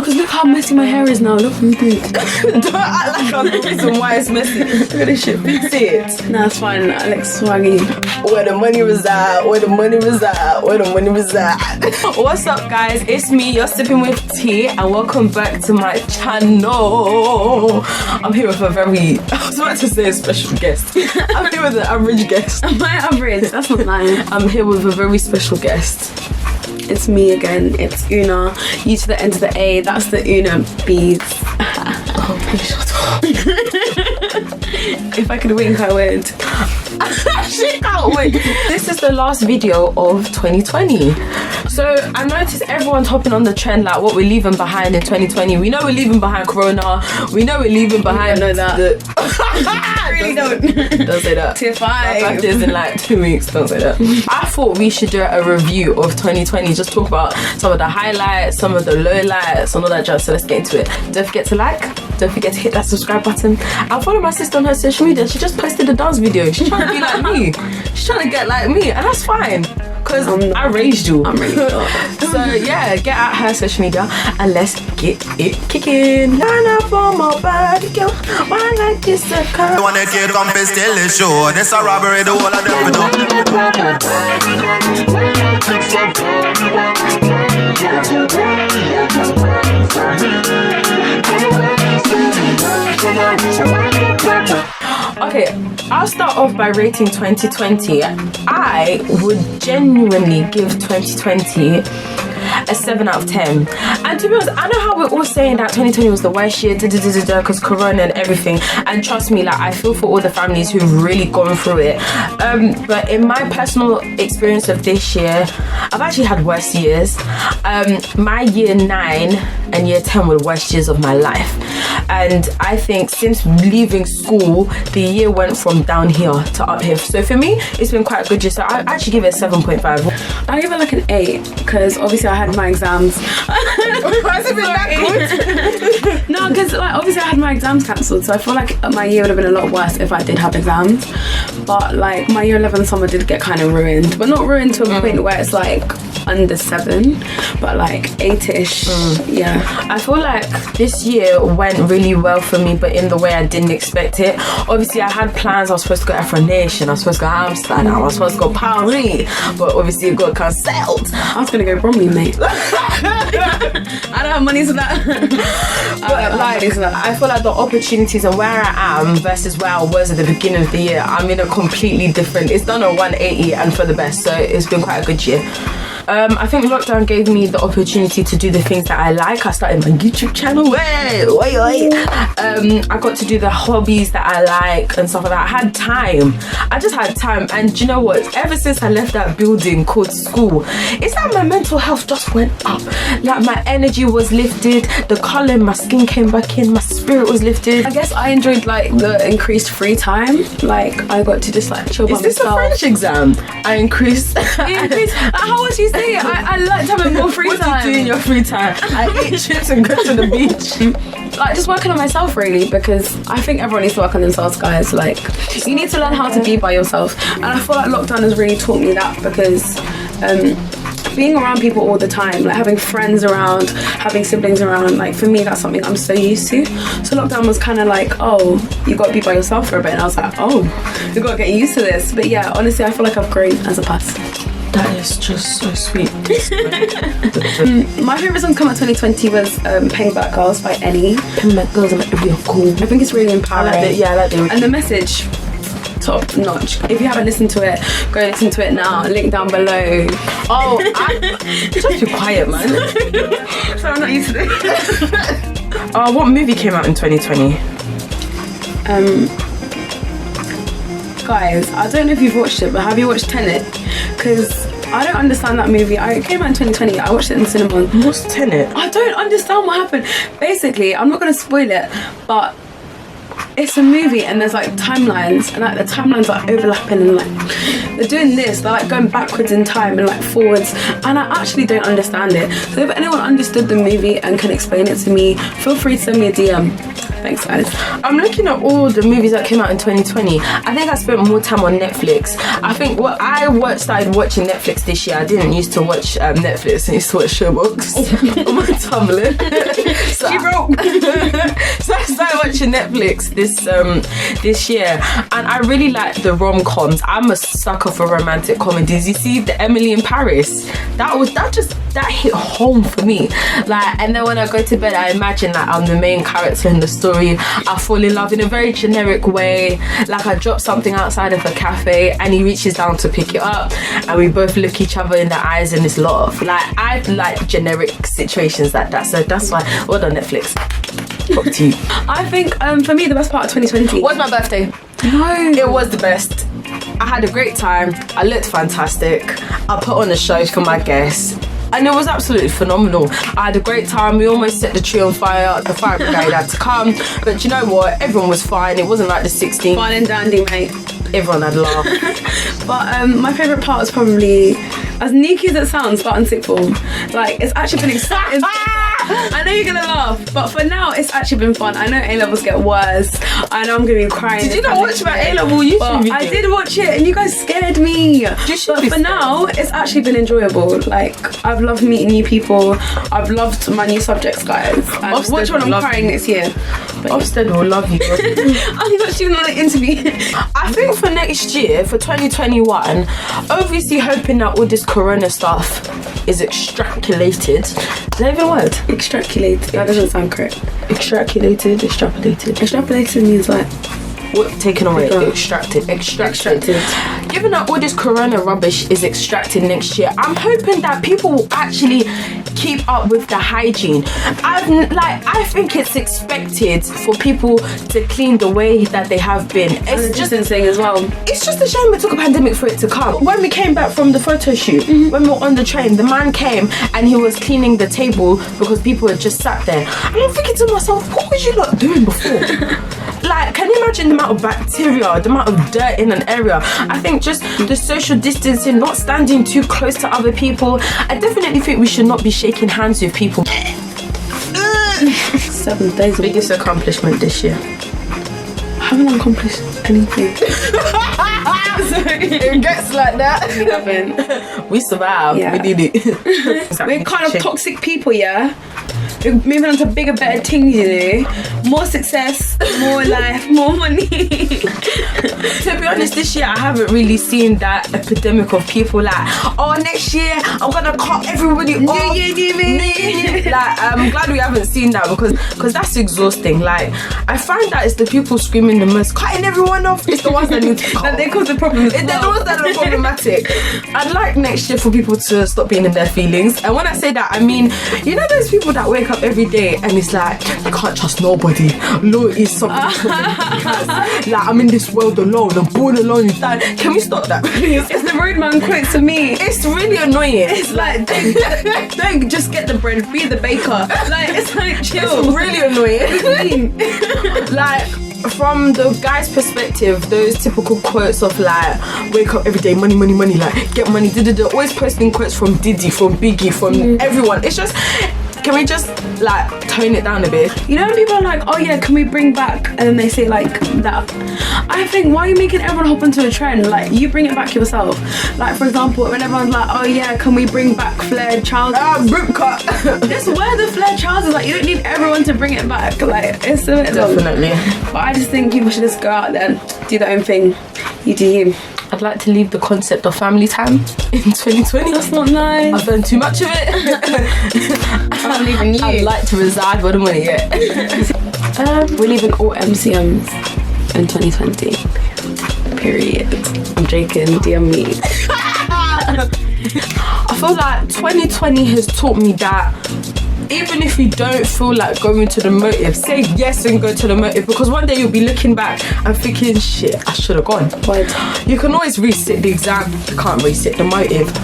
because look how messy my hair is now. Look, Don't act like I'm the reason why it's messy. Look at this shit. Fix it. nah, it's fine. I look swaggy. Where the money reside, where the money reside, where the money reside. What's up, guys? It's me, you're sipping with tea, and welcome back to my channel. I'm here with a very, I was about to say a special guest. I'm here with an average guest. My average, that's not nice. I'm here with a very special guest. It's me again. It's Una. U to the end of the A. That's the Una beads. Oh, please shut up. If I could wink, I would. She can't wait. This is the last video of 2020. So I noticed everyone's hopping on the trend like what we're leaving behind in 2020. We know we're leaving behind Corona. We know we're leaving behind. I know that. I really don't. Don't say that. Tier 5. That is in like 2 weeks. Don't say that. I thought we should do a review of 2020. Just talk about some of the highlights, some of the lowlights, and all that jazz. So let's get into it. Don't forget to like. Don't forget to hit that subscribe button. And follow my sister on her social media. She just posted a dance video. She's trying to be like me. She's trying to get like me, and that's fine. Because I raised you. I'm really not. So yeah, get out her social media and let's get it kicking. Line up for my body, girl. Why like this a car? The one that can't come and steal the show. This a robbery, the whole of them Okay, I'll start off by rating 2020. I would genuinely give 2020 a 7 out of 10. And to be honest, I know how we're all saying that 2020 was the worst year because Corona and everything, and trust me, like I feel for all the families who've really gone through it, but in my personal experience of this year, I've actually had worse years. My year 9 and year 10 were the worst years of my life, and I think since leaving school the year went from down here to up here. So for me it's been quite a good year, so I actually give it a 7.5. I give it like an 8 because obviously I had my exams. Why has it been that good? No, because like obviously I had my exams cancelled, so I feel like my year would have been a lot worse if I did have exams. But like my year 11 summer did get kind of ruined, but not ruined to a point where it's like under 7, but like 8ish. Yeah, I feel like this year went really well for me, but in the way I didn't expect it. Obviously I had plans. I was supposed to go Afro Nation, I was supposed to go Amsterdam, I was supposed to go Paris, but obviously it got cancelled. I was gonna go Bromley, mate. I don't have money for that. But like, I feel like the opportunities and where I am versus where I was at the beginning of the year, I'm in a completely different, it's done a 180 and for the best, so it's been quite a good year. I think lockdown gave me the opportunity to do the things that I like. I started my YouTube channel. I got to do the hobbies that I like and stuff like that. I had time. I just had time. And do you know what? Ever since I left that building called school, it's like my mental health just went up. Like my energy was lifted. The colour in my skin came back in. My spirit was lifted. I guess I enjoyed like the increased free time. Like I got to just like chill by myself. Is this a French exam? I increased. How was you? I like having more free time. What do you do in your free time? I eat chips and go to the beach. Like just working on myself really, because I think everyone needs to work on themselves, guys. Like you need to learn how to be by yourself, and I feel like lockdown has really taught me that, because being around people all the time, like having friends around, having siblings around, like for me that's something I'm so used to. So lockdown was kind of like, oh, you got to be by yourself for a bit, and I was like, oh, you got to get used to this. But yeah, honestly I feel like I've grown as a person. That is just so sweet. My favourite song to come out 2020 was Paying Black Girls by Annie. Paying Black Girls are like real cool. I think it's really empowering. I like it. And the message, top notch. If you haven't listened to it, go listen to it now. Link down below. Oh, just be quiet, man. So I'm not used to this. What movie came out in 2020? Guys, I don't know if you've watched it, but have you watched Tenet? Because I don't understand that movie. It came out in 2020. I watched it in the cinema. What's Tenet? I don't understand what happened. Basically, I'm not going to spoil it, but it's a movie and there's like timelines, and like the timelines are overlapping, and like they're doing this, they're like going backwards in time and like forwards, and I actually don't understand it. So if anyone understood the movie and can explain it to me, feel free to send me a DM. Thanks, guys. I'm looking at all the movies that came out in 2020. I think I spent more time on Netflix. I think started watching Netflix this year. I didn't used to watch Netflix. I used to watch Showbox on my Tumblr. So She broke. So I started watching Netflix this year, and I really like the rom-coms. I'm a sucker for romantic comedies. You see, the Emily in Paris, that hit home for me. Like, and then when I go to bed, I imagine that I'm the main character in the story. I fall in love in a very generic way. Like, I drop something outside of a cafe, and he reaches down to pick it up, and we both look each other in the eyes, and it's love. Like, I like generic situations like that. So that's why. Well done, Netflix. Up to you. I think for me the best part of 2020 was my birthday. No, It was the best. I had a great time. I looked fantastic. I put on a show for my guests, and it was absolutely phenomenal. I had a great time. We almost set the tree on fire. The fire brigade had to come, but you know what? Everyone was fine. It wasn't like the 16th. fun and dandy, mate. Everyone had a laugh. But my favourite part was probably, as neaky as it sounds, starting sixth form. Like, it's actually been exciting. I know you're gonna laugh, but for now it's actually been fun. I know A-levels get worse. I know I'm gonna be crying. Did you not watch my A-level YouTube video? I did watch it, and you guys scared me. But for now, it's actually been enjoyable. Like, I've loved meeting new people. I've loved my new subjects, guys. And watch when I'm crying next year. Ofsted will love you. I'm not even on an interview. I think for next year, for 2021, obviously hoping that all this corona stuff is extrapolated. Is that even a word? Extrapolated. That doesn't sound correct. Extrapolated. Extrapolated means like What, taken away? Take Extracted. extracted. Given that all this corona rubbish is extracted next year, I'm hoping that people will actually keep up with the hygiene. I think it's expected for people to clean the way that they have been. It's just distancing as well. It's just a shame it took a pandemic for it to come. When we came back from the photo shoot, when we were on the train, the man came and he was cleaning the table because people had just sat there. And I'm thinking to myself, what was you lot doing before? Like, can you imagine the amount of bacteria, the amount of dirt in an area? I think just the social distancing, not standing too close to other people. I definitely think we should not be shaking hands with people. 7 days. Biggest accomplishment this year. I haven't accomplished anything. It gets like that. We haven't. We survived. Yeah. We did it. We're kind of toxic people, yeah? We're moving on to bigger, better things, you know? More success, more life, more money. To be honest, this year I haven't really seen that epidemic of people like, oh, next year I'm gonna cut everybody off. Like, I'm glad we haven't seen that because that's exhausting. Like, I find that it's the people screaming the most, cutting everyone off. It's the ones that need to cut. And they cause the problem. They're the ones that are problematic. I'd like next year for people to stop being in their feelings. And when I say that, I mean, you know those people that wake up every day and it's like, you can't trust nobody. Loyalty is something. Like, I'm in this world alone. I'm born alone. You die. Can we stop that? It's the roadman quote to me. It's really annoying. It's like, don't just get the bread, be the baker. Like, it's like, chill. It's really annoying. Like, from the guy's perspective, those typical quotes of like, wake up every day, money, money, money, like, get money, always posting quotes from Diddy, from Biggie, from everyone. It's just, can we just like tone it down a bit? You know when people are like, oh yeah, can we bring back, and then they say like that. I think, why are you making everyone hop onto a trend? Like, you bring it back yourself. Like, for example, when everyone's like, oh yeah, can we bring back flared trousers? Boot cut. Just wear the flared trousers. Like, you don't need everyone to bring it back. Like, it's a bit long. Definitely. But I just think people should just go out there and do their own thing. You do you. I'd like to leave the concept of family time in 2020. That's not nice. I've done too much of it. I'm leaving you. I'd like to reside where the money get. We're leaving all MCMs in 2020. Period. I'm joking. DM me. I feel like 2020 has taught me that even if you don't feel like going to the motive, say yes and go to the motive, because one day you'll be looking back and thinking, shit, I should have gone. What? You can always reset the exam, you can't reset the motive.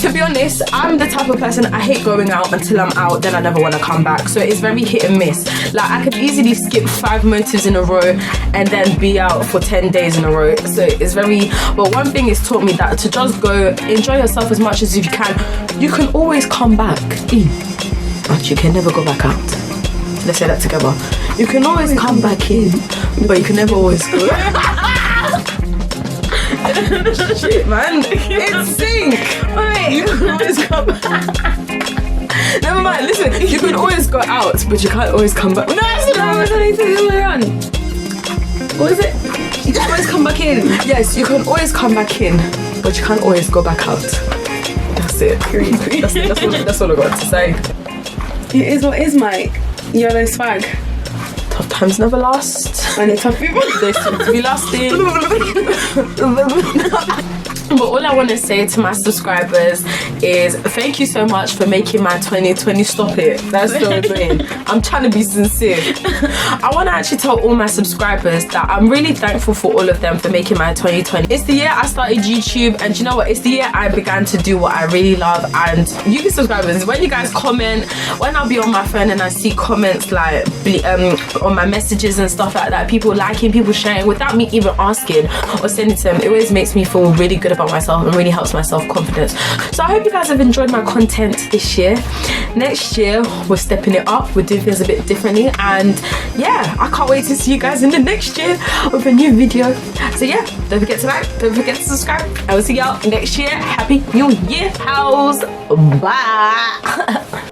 To be honest, I'm the type of person, I hate going out until I'm out, then I never want to come back. So it's very hit and miss. Like, I could easily skip 5 motives in a row and then be out for 10 days in a row. So it's very, but one thing it's taught me that to just go, enjoy yourself as much as you can. You can always come back, but you can never go back out. Let's say that together. You can always come back in, but you can never always go. Shit, man. It's sync. Wait, you can always come back. Never mind, listen, you can always go out, but you can't always come back. No, it's the other way around. What is it? You can always come back in. Yes, you can always come back in, but you can't always go back out. That's it. That's all I got to say. It is what is, Mike. Yellow swag. Tough times never last. And it's tough people. They seem to be lasting. But all I want to say to my subscribers is thank you so much for making my 2020. Stop it. That's so annoying. I'm trying to be sincere. I want to actually tell all my subscribers that I'm really thankful for all of them for making my 2020. It's the year I started YouTube, and you know what? It's the year I began to do what I really love. And you subscribers, when you guys comment, when I'll be on my phone and I see comments like on my messages and stuff like that, people liking, people sharing without me even asking or sending to them, it always makes me feel really good about myself and really helps my self-confidence. So I hope you guys have enjoyed my content this year. Next year we're stepping it up, we're doing things a bit differently, and yeah, I can't wait to see you guys in the next year with a new video. So yeah, don't forget to like, don't forget to subscribe. I will see y'all next year. Happy New Year, house. Bye.